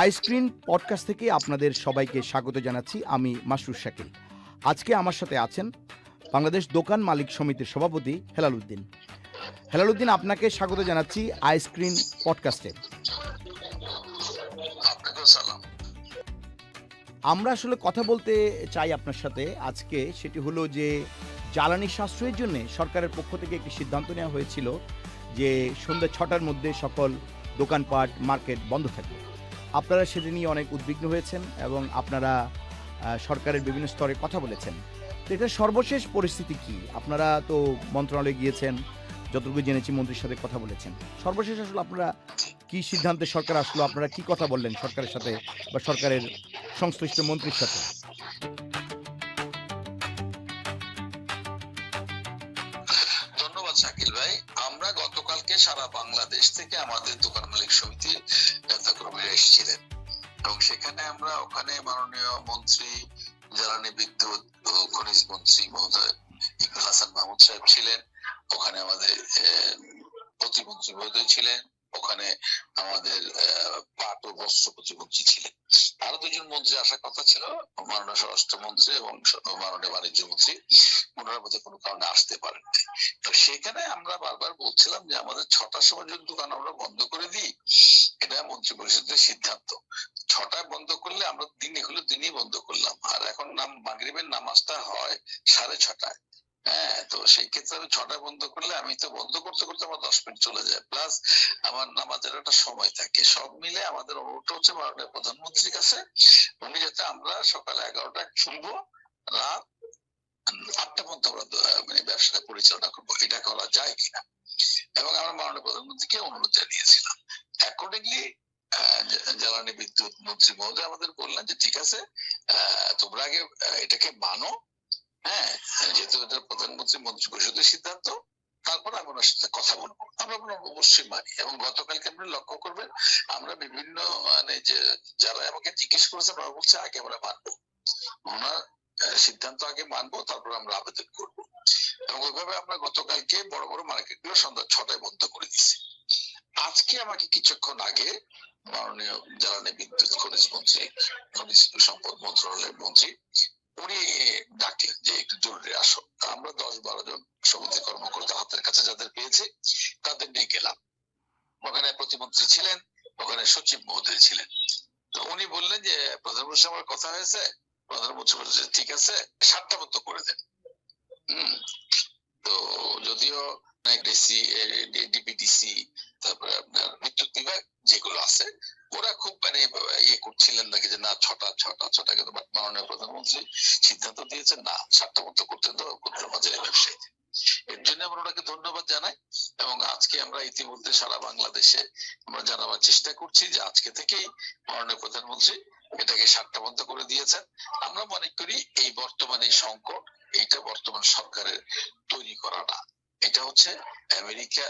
আইস্ক্রিন podcast থেকে আপনাদের সবাইকে স্বাগত জানাচ্ছি। আমি মাসরুর শাকিল। আজকে আমার সাথে আছেন বাংলাদেশ দোকান মালিক সমিতির সভাপতি হেলাল উদ্দিন। হেলাল উদ্দিন, আপনাকে স্বাগত জানাচ্ছি আইস্ক্রিন পডকাস্টে। আমরা আসলে কথা বলতে চাই আপনার সাথে আজকে, সেটি হলো যে জ্বালানি সাশ্রয়ের জন্য সরকারের পক্ষ থেকে একটি সিদ্ধান্ত নেওয়া হয়েছিল যে সন্ধ্যা 6টার মধ্যে সকল দোকানপাট মার্কেট বন্ধ থাকবে। আপনারা সেটা নিয়ে অনেক উদ্বিগ্ন হয়েছেন এবং আপনারা সরকারের বিভিন্ন স্তরে কথা বলেছেন। তো এটার সর্বশেষ পরিস্থিতি কি? আপনারা তো মন্ত্রণালয়ে গিয়েছেন, যতটুকু জেনেছি মন্ত্রীর সাথে কথা বলেছেন। সর্বশেষ আসলে আপনারা কি সিদ্ধান্তে সরকার আসলো, আপনারা কি কথা বললেন সরকারের সাথে বা সরকারের সংশ্লিষ্ট মন্ত্রীর সাথে? ধন্যবাদ শাকিল ভাই। আমরা গতকালকে সারা বাংলাদেশ থেকে আমাদের দোকান মালিক সমিতির নেতাকর্মীরা এসেছিলেন এবং সেখানে আমরা ওখানে মাননীয় মন্ত্রী জ্বালানি বিদ্যুৎ ও খনিজ মন্ত্রী মহোদয় ইকবাল হাসান মাহমুদ সাহেব ছিলেন, ওখানে আমাদের প্রতিমন্ত্রী মহোদয় ছিলেন, ওখানে আমাদের পাট ও বস্ত্র প্রতিমন্ত্রী ছিলেন। আরো দুজন মন্ত্রী আসার কথা ছিল, মাননীয় স্বরাষ্ট্রমন্ত্রী এবং মাননীয় বাণিজ্য মন্ত্রী। ওনার মধ্যে কোনো কারণে আসতে পারেন। তো সেখানে আমরা বারবার বলছিলাম যে আমাদের 6টার সময় যদি দোকান আমরা বন্ধ করে দিই, এটা মন্ত্রী পরিষদের সিদ্ধান্ত। 6টায় বন্ধ করলে আমরা দিনে হলে দিনই বন্ধ করলাম, আর এখন মাগরিবের নামাজটা হয় 6:30। হ্যাঁ, তো সেই ক্ষেত্রে আমি 6টায় বন্ধ করলে আমি তো বন্ধ করতে করতে আমার 10 মিনিট চলে যায়, প্লাস আমার নামাজের একটা সময় থাকে। সব মিলে আমাদের অনুরোধ হচ্ছে মাননীয় প্রধানমন্ত্রীর কাছে, উনি যাতে আমরা সকাল 11টায় খুলবো, রাত 8টা পর্যন্ত আমরা মানে ব্যবসাটা পরিচালনা করবো, এটা করা যায় কিনা। এবং আমরা মাননীয় প্রধানমন্ত্রীকে অনুরোধ জানিয়েছিলাম। অ্যাকর্ডিংলি জ্বালানি বিদ্যুৎ মন্ত্রী মহোদয় আমাদের বললেন যে ঠিক আছে, তোমরা আগে এটাকে মানো, হ্যাঁ, যেহেতু এটা প্রধানমন্ত্রী মন্ত্রী পরিষদের সিদ্ধান্ত, তারপর আমি ওনার সাথে কথা বলবো। আমরা অবশ্যই মানি। এবং গতকালকে আপনি লক্ষ্য করবেন আমরা বিভিন্ন মানে যে যারা আমাকে জিজ্ঞেস করেছেন ওরা বলছে আগে আমরা মানবো, ওনার সিদ্ধান্ত আগে মানবো, তারপর আমরা আবেদন করবো। এবং ওইভাবে আমরা গতকালকে বড় বড় মার্কেট গুলো সন্ধ্যা 6টায় বন্ধ করে দিচ্ছি। আজকে আমাকে কিছুক্ষণ আগে মাননীয় জ্বালানি বিদ্যুৎ খনিজ মন্ত্রী, খনিজ সম্পদ মন্ত্রণালয়ের মন্ত্রী, উনি ডাকলেন যে একটু জরুরি আসো। আমরা 10-12 জন সমিতি কর্মকর্তা হাতের কাছে যাদের পেয়েছি তাদের নিয়ে গেলাম। ওখানে প্রতিমন্ত্রী ছিলেন, ওখানে সচিব মহোদয় ছিলেন। তো উনি বললেন যে প্রধানমন্ত্রীর সঙ্গে কথা হয়েছে, প্রধানমন্ত্রী বলেছে ঠিক আছে 7টা মতো করে দেন। তো যদিও ডিসি, ডিপিডিসি, তারপরে আপনার বিদ্যুৎ বিভাগ যেগুলো আছে ওরা খুব মানে ইয়ে করছিলেন নাকি যে না 6টা কিন্তু মাননীয় প্রধানমন্ত্রী সিদ্ধান্ত দিয়েছেন না 7টা মতো করতে তো ক্ষুদ্র মাঝারি ব্যবসায়ী। এর জন্য আমরা ওনাকে ধন্যবাদ জানাই। এবং আজকে আমরা ইতিমধ্যে সারা বাংলাদেশে আমরা জানাবার চেষ্টা করছি যে আজকে থেকেই মাননীয় প্রধানমন্ত্রী এটাকে 7টা বন্ধ করে দিয়েছেন। আমরা মনে করি এই বর্তমানে সংকট, এইটা বর্তমান সরকারের তৈরি করা না, এটা হচ্ছে আমেরিকা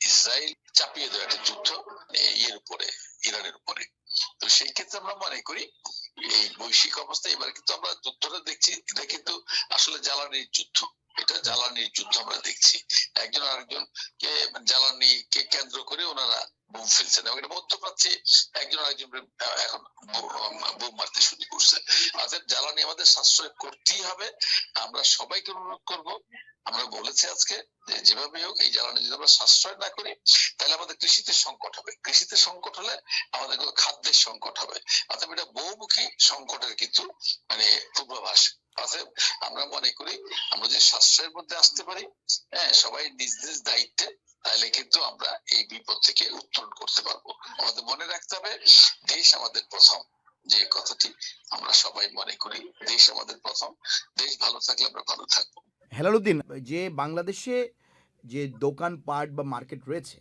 ইসরায়েল চাপিয়ে দেওয়া একটা যুদ্ধ ইয়ের উপরে, ইরানের উপরে। তো সেই ক্ষেত্রে আমরা মনে করি এই বৈশ্বিক অবস্থা এবার কিন্তু আমরা যুদ্ধটা দেখছি, এটা কিন্তু আসলে জ্বালানির যুদ্ধ, এটা জ্বালানির যুদ্ধ আমরা দেখছি। একজন আরেকজনকে জ্বালানিকে কেন্দ্র করে ওনারা বোম ফেলছেন এবং এটা মধ্যপ্রাচ্যে একজন আরেকজন এখন বোম মারতে শুরু করছে। অর্থাৎ জ্বালানি আমাদের সাশ্রয় করতেই হবে। আমরা সবাইকে অনুরোধ করব, আমরা বলেছি আজকে যে যেভাবে হোক এই জ্বালানি যদি আমরা সাশ্রয় না করি তাহলে আমাদের কৃষিতে সংকট হবে, কৃষিতে সংকট হলে আমাদের খাদ্যের সংকট হবে। অর্থাৎ এটা বহুমুখী সংকটের কিন্তু মানে পূর্বাভাস। অতএব আমরা মনে করি আমরা যদি সাশ্রয়ের মধ্যে আসতে পারি, হ্যাঁ, সবাই নিজ নিজ দায়িত্বে, তাহলে কিন্তু আমরা এই বিপদ থেকে উত্তরণ করতে পারবো। আমাদের মনে রাখতে হবে দেশ আমাদের প্রথম, যে কথাটি আমরা সবাই মনে করি, দেশ আমাদের প্রথম, দেশ ভালো থাকলে আমরা ভালো থাকবো। হেলাল উদ্দিন, যে বাংলাদেশে যে দোকানপাট বা মার্কেট রয়েছে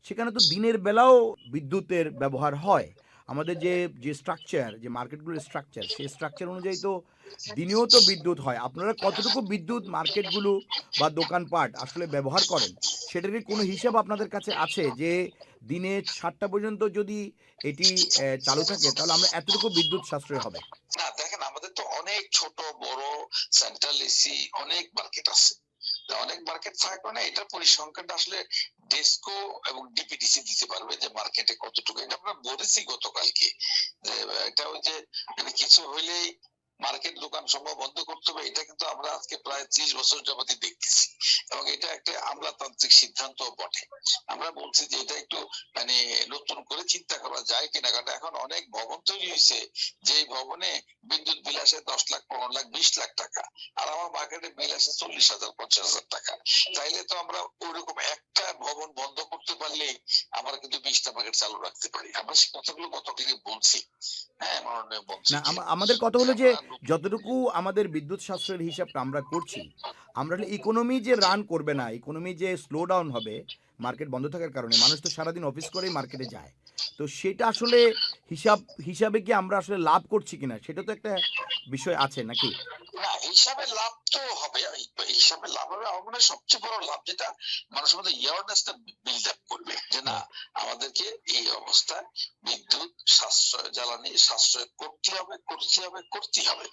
সেখানে তো দিনের বেলাও বিদ্যুতের ব্যবহার হয়। আমাদের যে যে স্ট্রাকচার, যে মার্কেটগুলোর স্ট্রাকচার, সেই স্ট্রাকচার অনুযায়ী তো দিনেও তো বিদ্যুৎ হয়। আপনারা কতটুকু বিদ্যুৎ মার্কেটগুলো বা দোকানপাট আসলে ব্যবহার করেন, সেটারই কোনো হিসাব আপনাদের কাছে আছে যে দিনে 7টা পর্যন্ত যদি এটি চালু থাকে তাহলে আমরা এতটুকু বিদ্যুৎ সাশ্রয় হবে? না দেখেন, আমাদের তো অনেক ছোট বড় সেন্ট্রাল এসি অনেক মার্কেট আছে, অনেক মার্কেট থাকার কারণে এটার পরিসংখ্যানটা আসলে ডেস্কো এবং ডিপিডিসি দিতে পারবে যে মার্কেটে কতটুকু। এটা আমরা বলেছি গতকালকে যে এটা ওই যে মানে কিছু হইলেই মার্কেট দোকান সম্ভব বন্ধ করতে হবে, এটা কিন্তু আমরা আজকে প্রায় 30 বছর যাবতই দেখতেছি, এবং এটা একটা আমলাতান্ত্রিক সিদ্ধান্ত বটে। আমরা বলছি যে এটা একটু মানে নতুন করে চিন্তা করা যায় কিনা, কারণ এখন অনেক ভবন তৈরি হয়েছে, যে ভবনে বিদ্যুৎ বিল আসে 10 লাখ, 15 লাখ, 20 লাখ টাকা, আর আমার মার্কেটে বিল আসে 40,000, 50,000 টাকা। তাইলে তো আমরা ওইরকম একটা ভবন বন্ধ করতে পারলেই আমরা কিন্তু 20টা মার্কেট চালু রাখতে পারি। আমরা সে কথাগুলো গতকালই বলছি। হ্যাঁ, মাননীয় মন্ত্রী। না, আমাদের কথা হলো যে যতটুকু আমাদের বিদ্যুৎ সাশ্রয়ের হিসাবটা আমরা করছি, আমরা ইকোনমি যে রান করবে না, ইকোনমি যে স্লো ডাউন হবে মার্কেট বন্ধ থাকার কারণে, মানুষ তো সারাদিন অফিস করেই মার্কেটে যায়, তো সেটা আসলে হিসাবে কি আমরা আসলে লাভ করছি কিনা, সেটা তো একটা বিষয় আছে নাকি? না, হিসাবে লাভ তো হবে, হিসাবে লাভ হবে। আমার মনে হয় সবচেয়ে বড় লাভ যেটা মানুষের মধ্যে অ্যাওয়ারনেসটা বিল্ড আপ করবে, যে না আমাদেরকে এই অবস্থায় বিদ্যুৎ সাশ্রয়, জ্বালানি সাশ্রয় করতে হবে, করতে হবে।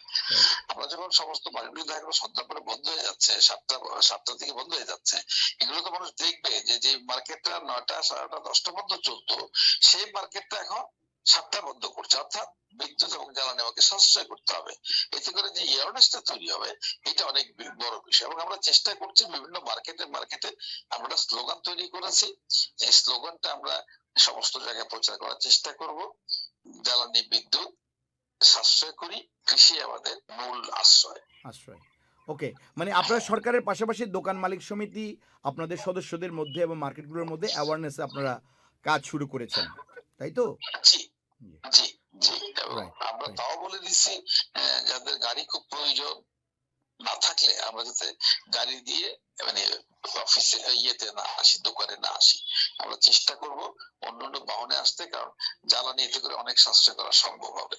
আমরা যখন সমস্ত বাড়িগুলো দেখো সন্ধ্যা পরে বন্ধ হয়ে যাচ্ছে, 7টা থেকে বন্ধ হয়ে যাচ্ছে, এগুলো তো মানুষ দেখবে যে মার্কেটটা 9টা, 9:30, 10টা বন্ধ চলতো, সেই মার্কেটটা এখন 7টা বন্ধ করছে। অর্থাৎ বিদ্যুৎ এবং জ্বালানি আমাকে সাশ্রয় করতে হবে। এতে করে যে অ্যাওয়ারনেসটা তৈরি হবে, এটা অনেক বড় বিষয়। এবং আমরা চেষ্টা করছি বিভিন্ন মার্কেটে আমরা একটা স্লোগান তৈরি করেছি, এই স্লোগানটা আমরা সমস্ত জায়গায় প্রচার করার চেষ্টা করব। জ্বালানি বিদ্যুৎ সাশ্রয় করি, কৃষি আমাদের মূল আশ্রয়। ওকে, মানে আপনারা সরকারের পাশাপাশি দোকান মালিক সমিতি আপনাদের সদস্যদের মধ্যে এবং মার্কেটগুলোর মধ্যে অ্যাওয়ারনেস আপনারা কাজ শুরু করেছেন, তাই তো? জি জি জি। এবং আমরা তাও বলে দিচ্ছি, যাদের গাড়ি খুব প্রয়োজন না থাকলে আমরা যাতে গাড়ি দিয়ে মানে অফিসে ইয়েতে না আসি, দোকানে না আসি, আমরা চেষ্টা করব অন্যান্য বাহনে আসতে, কারণ জ্বালানি এতে করে অনেক সাশ্রয় করা সম্ভব হবে।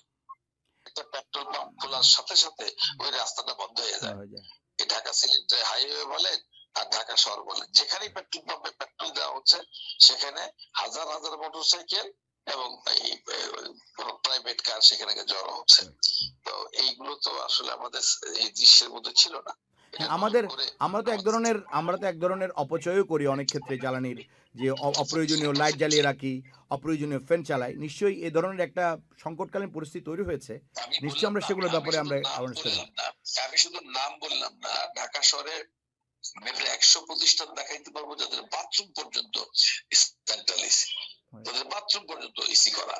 একটা পেট্রোল পাম্প খোলার সাথে সাথে ওই রাস্তাটা বন্ধ হয়ে যায়। এই ঢাকা সিলেট হাইওয়ে বলেন আর ঢাকা শহর বলেন, যেখানেই পেট্রোল পাম্পে পেট্রোল দেওয়া হচ্ছে সেখানে হাজার হাজার মোটরসাইকেল এবং এই প্রাইভেট কার সেখানে জড়ো হচ্ছে। তো এইগুলো তো আসলে আমাদের এই দৃশ্যের মধ্যে ছিল না। আমরা তো এক ধরনের অপচয়ও করি অনেক ক্ষেত্রে জ্বালানির, যে অপ্রয়োজনীয় লাইট জ্বালিয়ে রাখি, অপ্রয়োজনীয় ফ্যান চালাই। নিশ্চয়ই এ ধরনের একটা সংকটকালীন পরিস্থিতি তৈরি হয়েছে, নিশ্চয়ই আমরা সেগুলোর ব্যাপারে আমরা অ্যাওয়ারনেস করি। আমি শুধু নাম বললাম না, ঢাকা শহরে আমি 100 প্রতিষ্ঠান দেখাইতে পারবো যাদের বাথরুম পর্যন্ত সেন্ট্রাল এসি, তাদের বাথরুম পর্যন্ত এসি করা।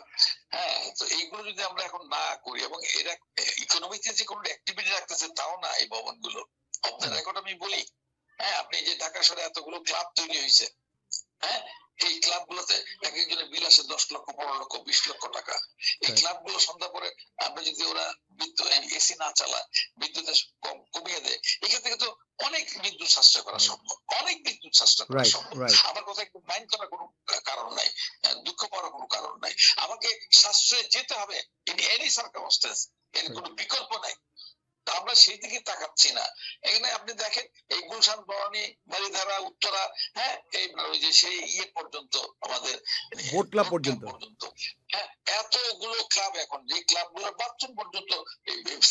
হ্যাঁ, তো এইগুলো যদি আমরা এখন না করি, এবং এরা ইকোনমিতে যে কোনো অ্যাক্টিভিটি রাখতেছে তাও না এই ভবনগুলো। আপনার এখন আমি বলি, হ্যাঁ, আপনি যে ঢাকা শহরে এতগুলো ক্লাব তৈরি হয়েছে, হ্যাঁ, এই ক্লাব গুলোতে এক একজনের বিল আসে 10 লক্ষ, 15 লক্ষ, 20 লক্ষ টাকা। এই ক্লাব গুলো সন্ধ্যা পরে আপনি যদি ওরা বিদ্যুৎ এসি না চালায়, বিদ্যুৎ কমিয়ে দেয়, এখান থেকে তো অনেক বিদ্যুৎ সাশ্রয় করা সম্ভব, অনেক বিদ্যুৎ সাশ্রয় করা সম্ভব। আমার কথা একটু মাইন্ড করার কোনো কারণ নাই, দুঃখ পাওয়ার কোনো কারণ নাই। আমাকে সাশ্রয়ে যেতে হবে ইন এনি সার্কামস্টেন্স, এর কোনো বিকল্প নাই। আমরা সেই দিকে তাকাচ্ছি না। এখানে আপনি দেখেন এই গুলশান, বনানী, বারিধারা, উত্তরা, হ্যাঁ, এই ওই যে সেই ইয়ে পর্যন্ত আমাদের বোট ক্লাব পর্যন্ত, হ্যাঁ, এতগুলো ক্লাব, এখন যে ক্লাবগুলোর বাথরুম পর্যন্ত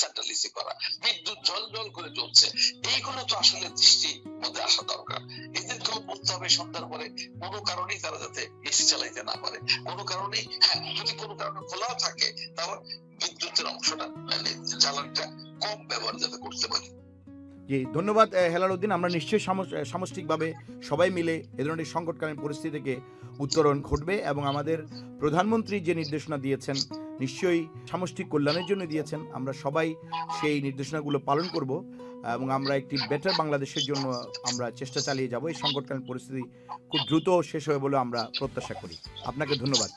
সেন্ট্রাল এসি করা, বিদ্যুৎ ঝলঝল করে চলছে। এইগুলো তো আসলে দৃষ্টির মধ্যে আসা দরকার। এদেরকেও বলতে হবে সন্ধ্যার পরে কোনো কারণেই তারা যাতে এসি চালাইতে না পারে, কোনো কারণেই, হ্যাঁ, যদি কোনো কারণে খোলাও থাকে তাহলে বিদ্যুতের অংশটা মানে জ্বালানিটা কম ব্যবহার যাতে করতে পারি। জি, ধন্যবাদ হেলাল উদ্দিন। আমরা নিশ্চয়ই সামষ্টিকভাবে সবাই মিলে এ ধরনের সংকটকালীন পরিস্থিতি থেকে উত্তরণ ঘটবে, এবং আমাদের প্রধানমন্ত্রী যে নির্দেশনা দিয়েছেন নিশ্চয়ই সামষ্টিক কল্যাণের জন্য দিয়েছেন। আমরা সবাই সেই নির্দেশনাগুলো পালন করব, এবং আমরা একটি বেটার বাংলাদেশের জন্য আমরা চেষ্টা চালিয়ে যাব। এই সংকটকালীন পরিস্থিতি খুব দ্রুত শেষ হবে বলে আমরা প্রত্যাশা করি। আপনাকে ধন্যবাদ।